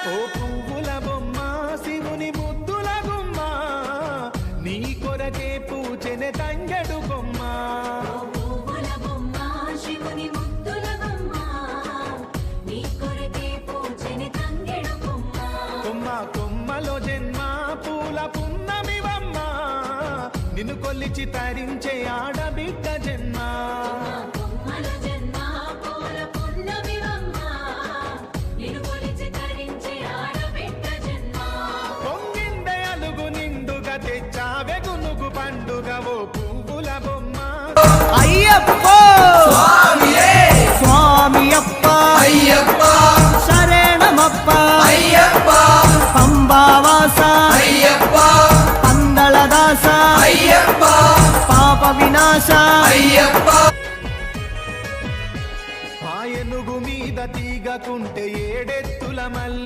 ఓ పువ్వుల బొమ్మ శివుని ముద్దుల గుమ్మ నీ కొరకే పూచెనే తంగెడు కొమ్మ కొమ్మ కొమ్మలో జన్మ పూల పున్నమివమ్మ నిన్ను కొల్లిచి తరించే ఆడబిడ్డ జన్మ పొంగిందే అలుగు నిండుగా తెచ్చావే గునుగు పండుగ ఓ పువ్వుల బొమ్మ అయ్యప్ప స్వామియప్ప అయ్యప్ప శరణమప్ప అయ్యప్ప పంబావాస అయ్యప్ప పందళదాస అయ్యప్ప పాప వినాశ అయ్యప్ప పాయనుగు మీద తీగకుంట